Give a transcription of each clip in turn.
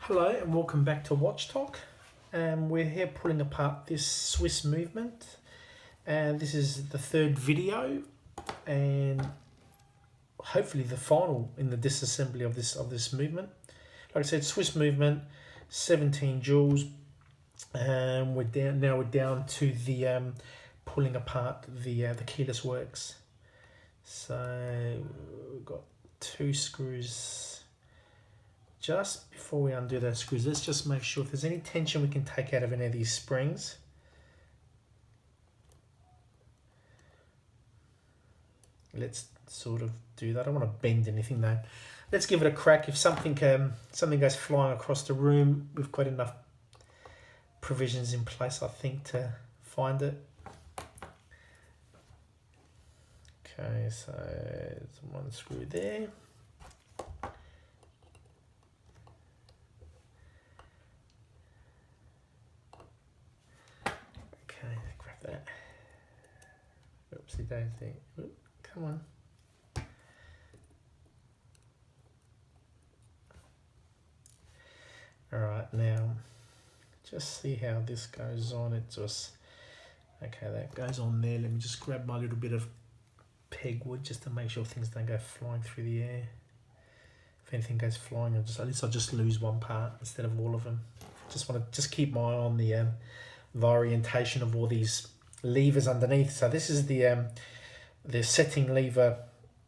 Hello and welcome back to Watch Talk. We're here pulling apart this Swiss movement, and this is the third video and hopefully the final in the disassembly of this movement. Like I said, Swiss movement, 17 joules, and we're down to the pulling apart the keyless works. So we've got two screws. Just before we undo those screws, let's just make sure if there's any tension we can take out of any of these springs. Let's sort of do that. I don't want to bend anything though. Let's give it a crack. If something goes flying across the room, we've got enough provisions in place, I think, to find it. Okay, so there's one screw there. Grab that. Oopsie daisy. Come on. Alright, now just see how this goes on. It just, okay, that goes on there. Let me just grab my little bit of pegwood just to make sure things don't go flying through the air. If anything goes flying, at least I'll just lose one part instead of all of them. Just want to keep my eye on the orientation of all these levers underneath. So this is the setting lever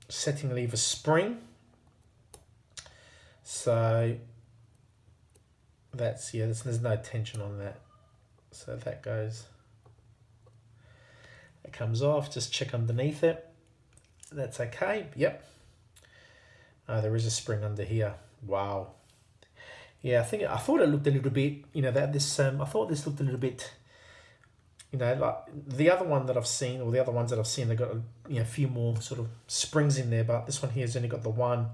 spring. So that's, yeah, there's no tension on that. So that comes off. Just check underneath it. That's okay. Yep. Oh, there is a spring under here. Wow. Yeah, I thought it looked a little bit, I thought this looked a little bit, like the other one that I've seen, or the other ones that I've seen, they've got a few more sort of springs in there, but this one here has only got the one.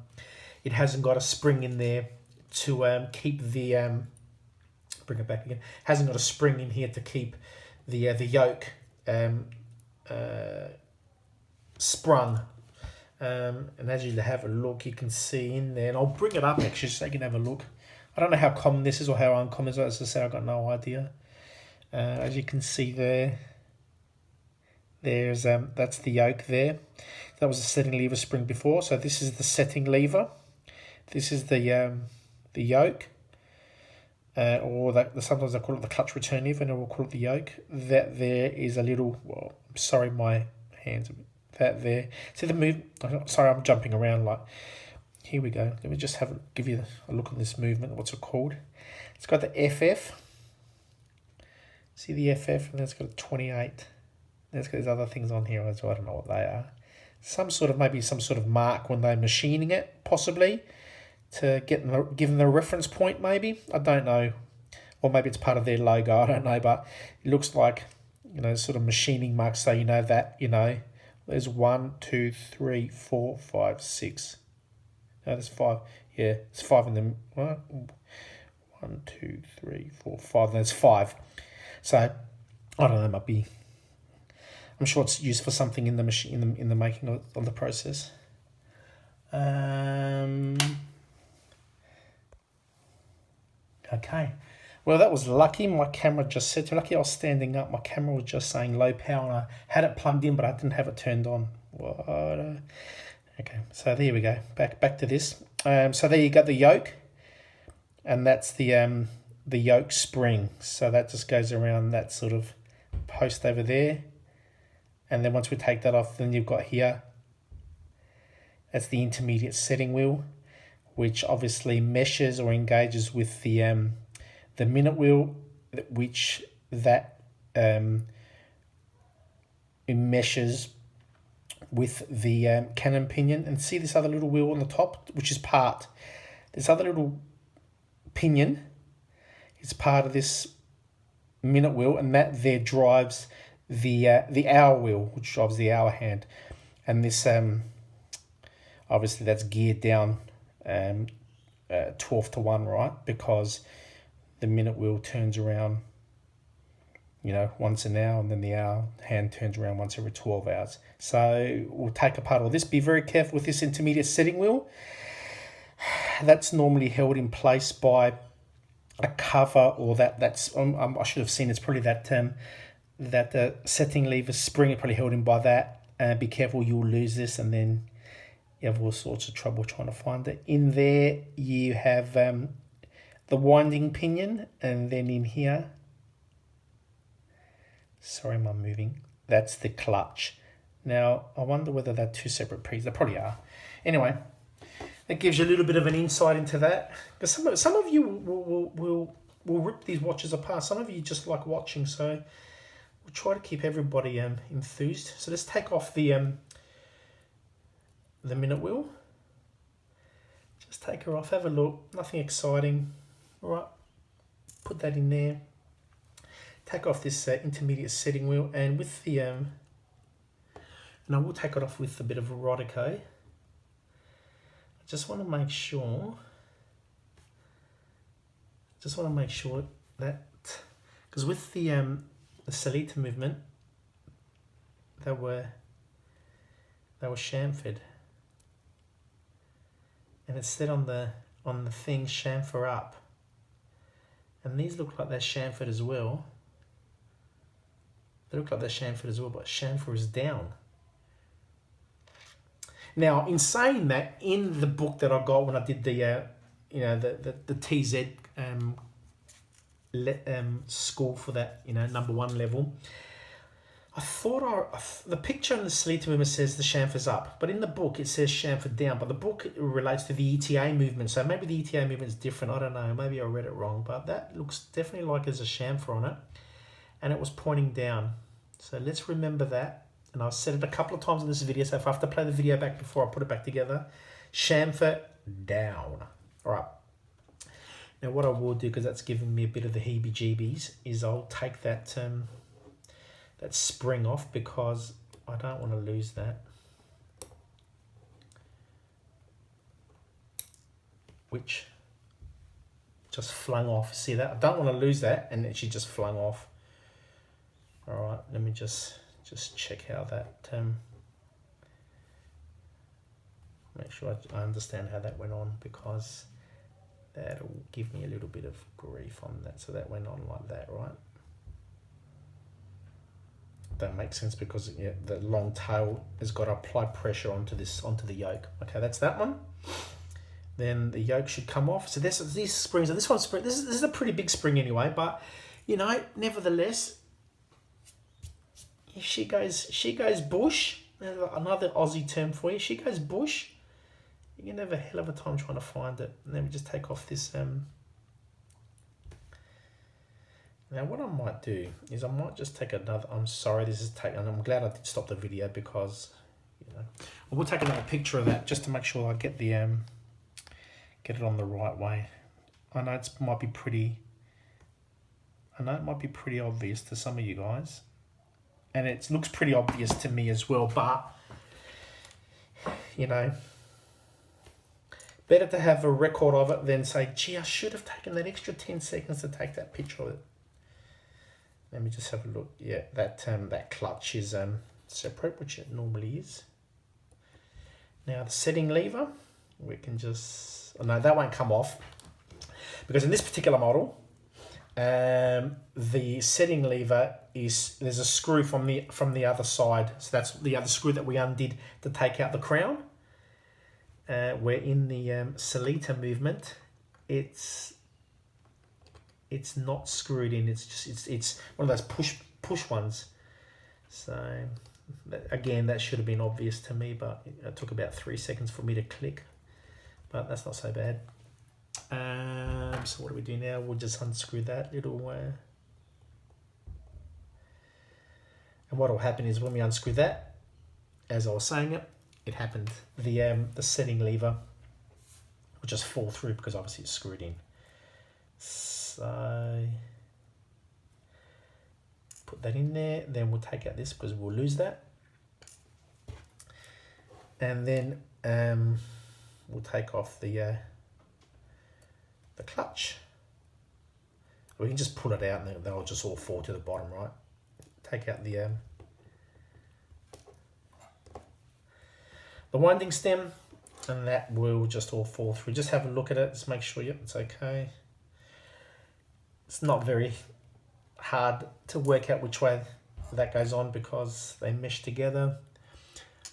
It hasn't got a spring in there to keep the, bring it back again, hasn't got a spring in here to keep the yoke sprung. And as you have a look, you can see in there, and I'll bring it up actually so you can have a look. I don't know how common this is or how uncommon it is. As I said, I've got no idea. As you can see there's that's the yoke there. That was the setting lever spring before. So this is the setting lever. This is the yoke, or sometimes they call it the clutch return lever, and we'll call it the yoke. That there is a little. Well, I'm sorry, my hands. That there. See the move. Sorry, I'm jumping around like. Here we go. Let me just give you a look on this movement. What's it called? It's got the FF. See the FF, and then it's got a 28. Then it's got these other things on here as well. I don't know what they are. Maybe some sort of mark when they're machining it, possibly, to give them the reference point. Maybe, I don't know, or maybe it's part of their logo. I don't know, but it looks like sort of machining marks. So that there's 1, 2, 3, 4, 5, 6. No, there's 5. Yeah, it's 5 in them. 1, 2, 3, 4, 5. There's 5. So I don't know. It might be. I'm sure it's used for something in the machine, in the making of the process. Okay. Well, that was lucky. My camera just said, lucky I was standing up. My camera was just saying low power, and I had it plugged in, but I didn't have it turned on. What? Okay, so there we go. Back to this. So there you got the yoke, and that's the yoke spring. So that just goes around that sort of post over there, and then once we take that off, then you've got here. That's the intermediate setting wheel, which obviously meshes or engages with the minute wheel, which that meshes with the cannon pinion. And see this other little wheel on the top, which is part. This other little pinion is part of this minute wheel, and that there drives the hour wheel, which drives the hour hand. And this obviously that's geared down 12 to 1, right? Because the minute wheel turns around once an hour, and then the hour hand turns around once every 12 hours. So we'll take apart all this. Be very careful with this intermediate setting wheel. That's normally held in place by a cover, or that's I should have seen, it's probably that setting lever spring, it probably held in by that. Be careful, you'll lose this, and then you have all sorts of trouble trying to find it. In there you have the winding pinion, and then in here, sorry, I'm moving, that's the clutch. Now I wonder whether they're two separate pieces. They probably are. Anyway, that gives you a little bit of an insight into that, because some of you will rip these watches apart. Some of you just like watching, so we'll try to keep everybody enthused. So let's take off the minute wheel. Just take her off, have a look. Nothing exciting. All right, put that in there. Take off this intermediate setting wheel, and with the and I will take it off with a bit of a rod, okay? I just want to make sure. That, because with the Salita movement, they were chamfered, and it said on the thing chamfer up, and these look like they're chamfered as well. They look like they're chamfered as well, but chamfer is down. Now, in saying that, in the book that I got when I did the the TZ score for that number 1 level, I thought the picture in the Salita movement says the chamfer's up, but in the book it says chamfer down. But the book relates to the ETA movement, so maybe the ETA movement is different. I don't know. Maybe I read it wrong, but that looks definitely like there's a chamfer on it, and it was pointing down. So let's remember that. And I've said it a couple of times in this video, so if I have to play the video back before I put it back together, chamfer down. All right. Now what I will do, because that's giving me a bit of the heebie-jeebies, is I'll take that that spring off, because I don't want to lose that. Which just flung off. See that? I don't want to lose that, and then she just flung off. All right, let me just check how that, make sure I understand how that went on, because that'll give me a little bit of grief on that. So that went on like that, right? That makes sense, because the long tail has got to apply pressure onto the yoke. Okay, that's that one. Then the yoke should come off. So these springs, and this one's spring. This is a pretty big spring anyway, but nevertheless, if she goes bush, another Aussie term for you, she goes bush, you're going to have a hell of a time trying to find it. And then we just take off this. Now what I might do is I might just take another, I'm sorry, and I'm glad I did stop the video, because, I will take another picture of that just to make sure I get it on the right way. I know it might be pretty obvious to some of you guys. And it looks pretty obvious to me as well, but, better to have a record of it than say, gee, I should have taken that extra 10 seconds to take that picture of it. Let me just have a look. Yeah, that clutch is separate, which it normally is. Now the setting lever, we can just, no, that won't come off, because in this particular model, the setting lever there's a screw from the other side, so that's the other screw that we undid to take out the crown. Where in the Salita movement, it's not screwed in. It's one of those push ones. So again, that should have been obvious to me, but it took about 3 seconds for me to click. But that's not so bad. So what do we do now? We'll just unscrew that little. And what will happen is when we unscrew that, as I was saying it happened. The setting lever will just fall through, because obviously it's screwed in. So put that in there. Then we'll take out this, because we'll lose that. And then we'll take off the clutch. We can just pull it out, and they'll just all fall to the bottom, right? Take out the winding stem, and that will just all fall through. Just have a look at it, just make sure, yep, it's okay. It's not very hard to work out which way that goes on because they mesh together.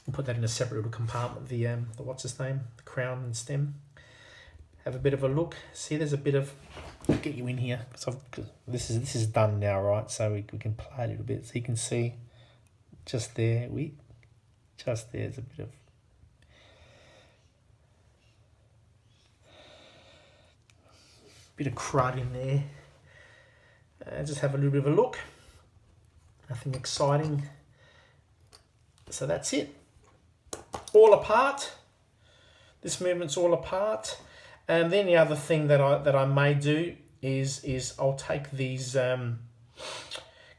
And put that in a separate little compartment. The what's its name? The crown and stem. Have a bit of a look. See, there's a bit of. I'll get you in here because this is done now, right? So we can play a little bit, so you can see. Just there, there's a bit of crud in there. Just have a little bit of a look. Nothing exciting. So that's it. All apart. This movement's all apart. And then the other thing that I may do is I'll take these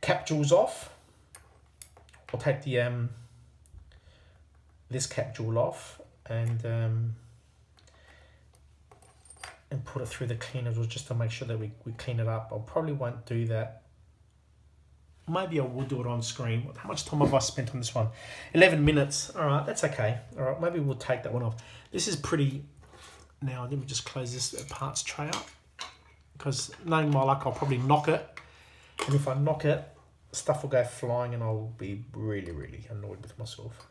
capsules off. I'll take the this capsule off and put it through the cleaners just to make sure that we clean it up. I probably won't do that. Maybe I will do it on screen. How much time have I spent on this one? 11 minutes. All right, that's okay. All right, maybe we'll take that one off. This is pretty... Now, let me just close this parts tray up. Because knowing my luck, I'll probably knock it. And if I knock it, stuff will go flying and I'll be really, really annoyed with myself.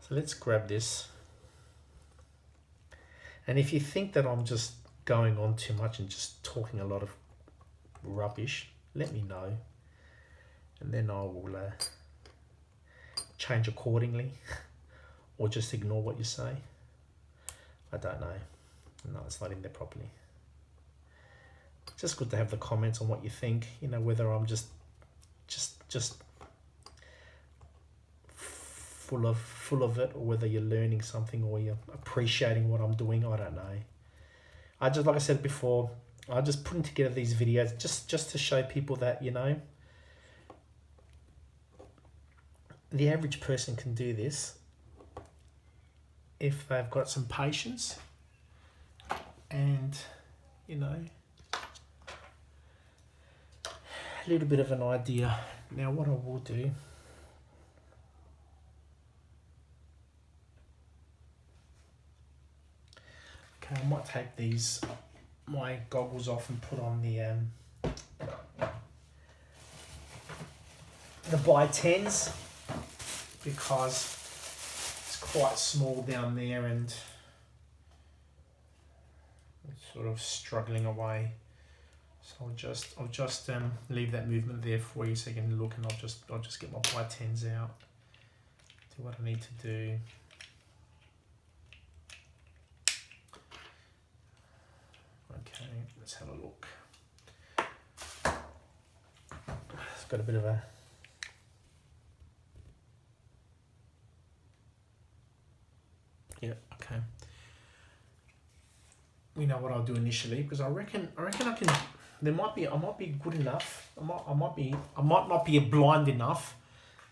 So let's grab this. And if you think that I'm just going on too much and just talking a lot of rubbish, let me know. And then I will change accordingly or just ignore what you say. I don't know. No, it's not in there properly. Just good to have the comments on what you think, you know, whether I'm just full of it, or whether you're learning something or you're appreciating what I'm doing. I don't know. I just, like I said before, I'm just putting together these videos just to show people that, you know, the average person can do this if they've got some patience and, you know, a little bit of an idea. Now what I will do, okay, I might take my goggles off and put on the by 10s because it's quite small down there and it's sort of struggling away. So I'll just leave that movement there for you so you can look, and I'll just get my by 10s out. Do what I need to do. Okay, let's have a look. It's got a bit of a... Yeah, okay. We know what I'll do initially, because I reckon I can... I might be good enough. I might not be blind enough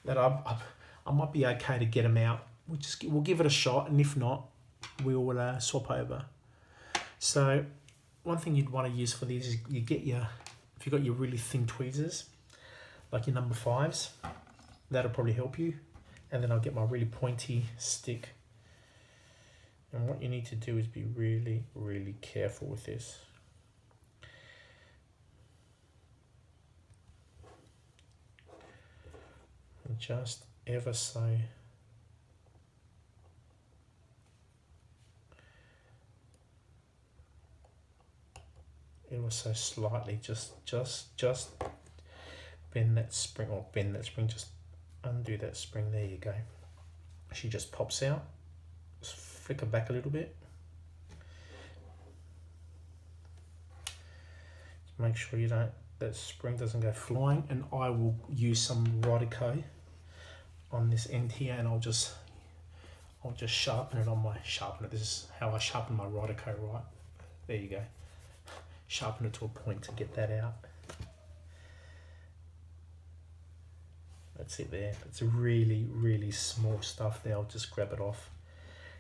that I might be okay to get them out. We'll give it a shot, and if not, we'll swap over. So one thing you'd want to use for these is if you've got your really thin tweezers, like your number 5s, that'll probably help you. And then I'll get my really pointy stick. And what you need to do is be really, really careful with this. And just ever so slightly, just bend that spring, just undo that spring. There you go. She just pops out. Just flick her back a little bit. Just make sure that spring doesn't go flying, and I will use some Rodico on this end here, and I'll just sharpen it. This is how I sharpen my Rodico, right? There you go. Sharpen it to a point to get that out. That's it there. It's really, really small stuff there. I'll just grab it off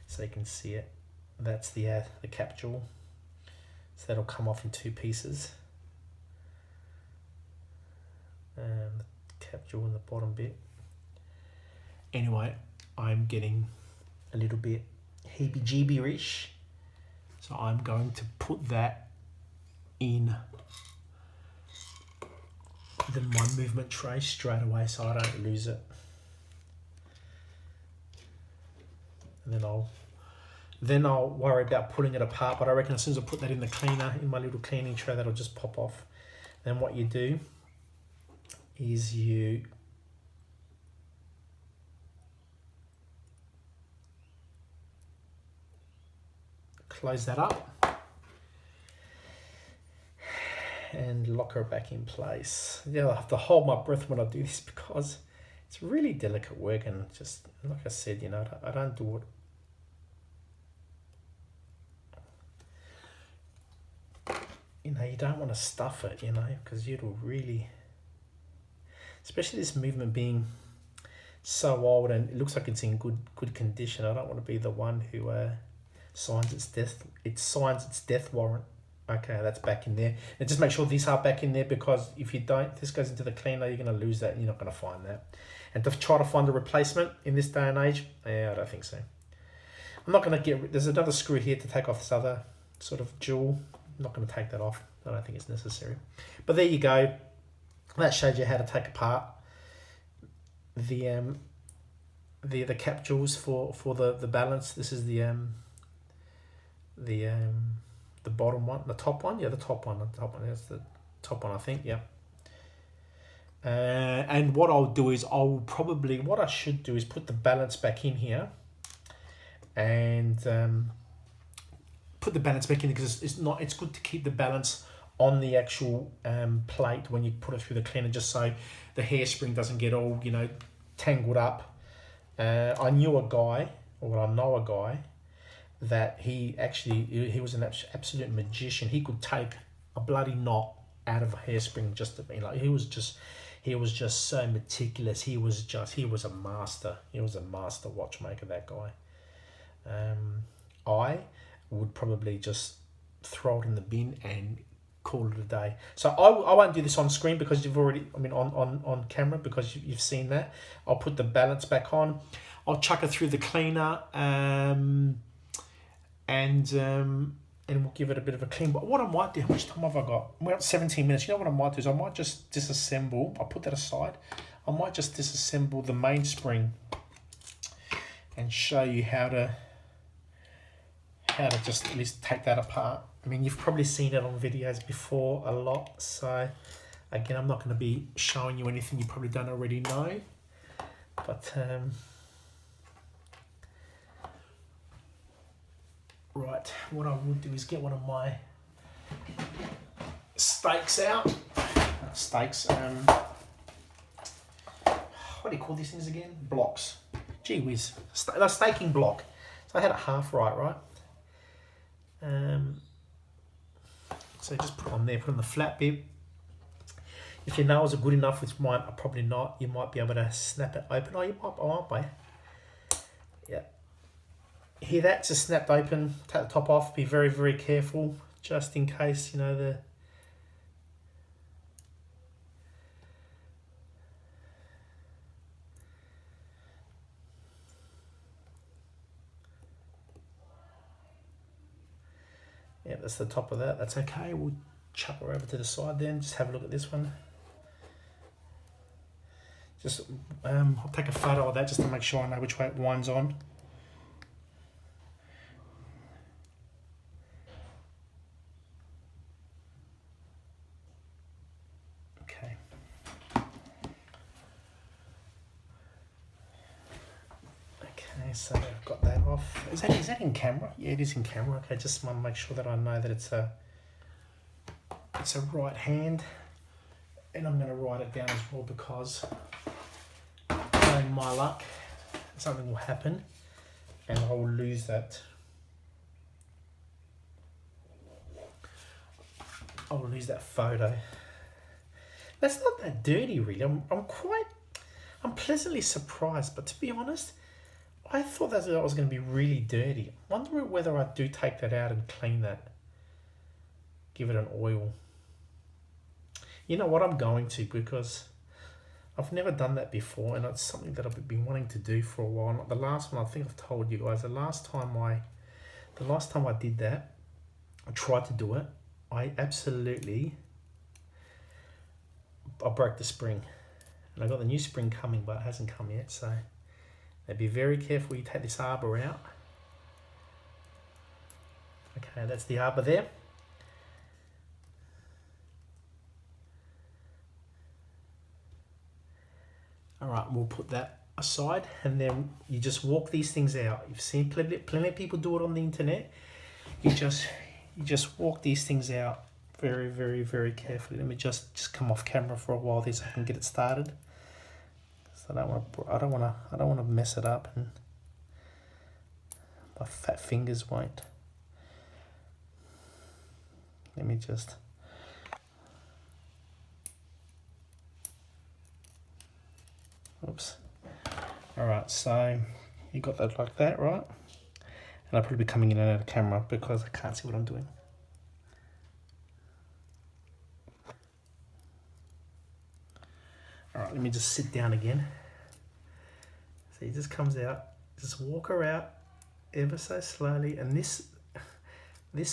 so you can see it. That's the capsule. So that'll come off in 2 pieces. And the capsule in the bottom bit. Anyway, I'm getting a little bit heebie-jeebie-ish. So I'm going to put that in my movement tray straight away so I don't lose it. And then I'll worry about putting it apart, but I reckon as soon as I put that in the cleaner, in my little cleaning tray, that'll just pop off. Then what you do is you close that up and lock her back in place. Yeah, I have to hold my breath when I do this because it's really delicate work, and just like I said, you know, I don't do it. You know, you don't want to stuff it, you know, because it'll really, especially this movement being so old and it looks like it's in good condition. I don't want to be the one who signs its death warrant. Okay, that's back in there. And just make sure these are back in there, because if you don't, this goes into the cleaner, you're going to lose that and you're not going to find that. And to try to find a replacement in this day and age, yeah, I don't think so. I'm not going to there's another screw here to take off this other sort of jewel. I'm not going to take that off. I don't think it's necessary. But there you go. That shows you how to take apart the cap jewels for the balance. This is the bottom one, the top one. Yeah, the top one. That's the top one, I think. Yeah. And what I'll do is what I should do is put the balance back in here, and put the balance back in, because it's good to keep the balance on the actual plate when you put it through the cleaner, just so the hairspring doesn't get all, you know, tangled up. I know a guy that he was an absolute magician. He could take a bloody knot out of a hairspring just to be like, he was just so meticulous. He was a master. He was a master watchmaker, that guy. I would probably just throw it in the bin and call it a day. So I won't do this on screen because on camera, because you've seen that. I'll put the balance back on. I'll chuck it through the cleaner, and we'll give it a bit of a clean. But what I might do, how much time have I got? We're at 17 minutes. You know what I might do is I might just disassemble. I'll put that aside. I might just disassemble the mainspring and show you how to just at least take that apart. I mean, you've probably seen it on videos before a lot. So again, I'm not going to be showing you anything you probably don't already know. But right, what I would do is get one of my stakes out. What do you call these things again? Blocks. Gee whiz. A staking block. So I had it half right? So just put it on there, put on the flat bit. If your nails are good enough, which mine are probably not, you might be able to snap it open. Oh, you might be. Yeah. Hear that? Just snapped open. Take the top off. Be very, very careful, just in case, you know, the... Yeah, that's the top of that. That's okay. We'll chuck her over to the side then. Just have a look at this one. Just, I'll take a photo of that just to make sure I know which way it winds on. Okay. Okay, so I've got that off. Is that in camera? Yeah, it is in camera. Okay, just want to make sure that I know that it's a right hand. And I'm going to write it down as well, because knowing my luck, something will happen and I will lose that. I will lose that photo. That's not that dirty, really. I'm pleasantly surprised, but to be honest, I thought that was going to be really dirty. I wonder whether I do take that out and clean that. Give it an oil. You know what, I'm going to, because I've never done that before, and it's something that I've been wanting to do for a while. The last one, I think I've told you guys, the last time I did that, I tried to do it, I absolutely I broke the spring. And I got the new spring coming, but it hasn't come yet, so be very careful you take this arbor out. Okay, that's the arbor there. All right, we'll put that aside, and then you just walk these things out. You've seen plenty of people do it on the internet. You just walk these things out very, very, very carefully. Let me just come off camera for a while there so I can get it started. So I don't want to mess it up, and my fat fingers won't. Let me just. Oops. All right, so you got that like that, right? And I'll probably be coming in and out of camera because I can't see what I'm doing. All right, let me just sit down again. So he just comes out, just walk her out ever so slowly, and this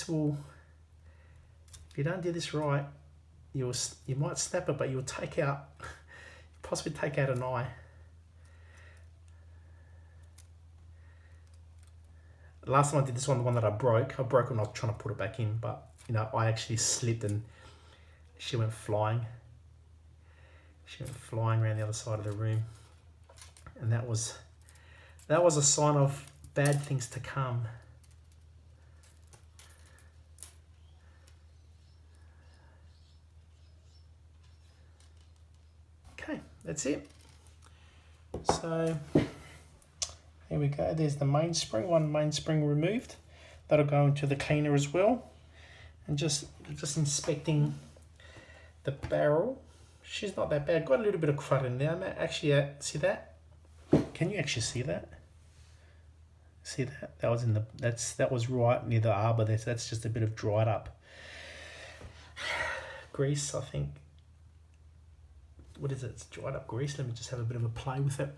will, if you don't do this right, you might snap it, but you'll possibly take out an eye. The last time I did this one, the one that I broke when I was trying to put it back in, but I actually slipped and she went flying. She went flying around the other side of the room, and that was a sign of bad things to come. Okay, that's it. So here we go. There's the mainspring, one mainspring removed. That'll go into the cleaner as well. And just inspecting the barrel. She's not that bad. Got a little bit of crud in there. Actually, see that? Can you actually see that? See that? That was right near the arbor there. So that's just a bit of dried up grease, I think. What is it? It's dried up grease. Let me just have a bit of a play with it.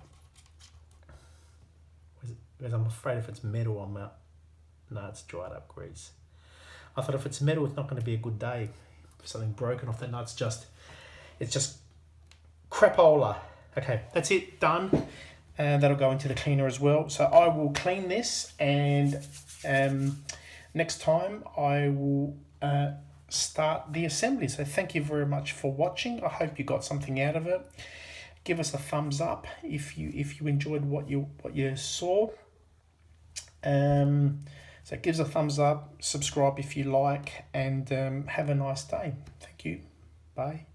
Because I'm afraid if it's metal, I'm out. No, it's dried up grease. I thought if it's metal, it's not going to be a good day. If something broken off that, no, it's just crapola. Okay, that's it, done. And that'll go into the cleaner as well. So I will clean this, and next time I will start the assembly. So thank you very much for watching. I hope you got something out of it. Give us a thumbs up if you enjoyed what you saw. So give us a thumbs up, subscribe if you like, and have a nice day. Thank you. Bye.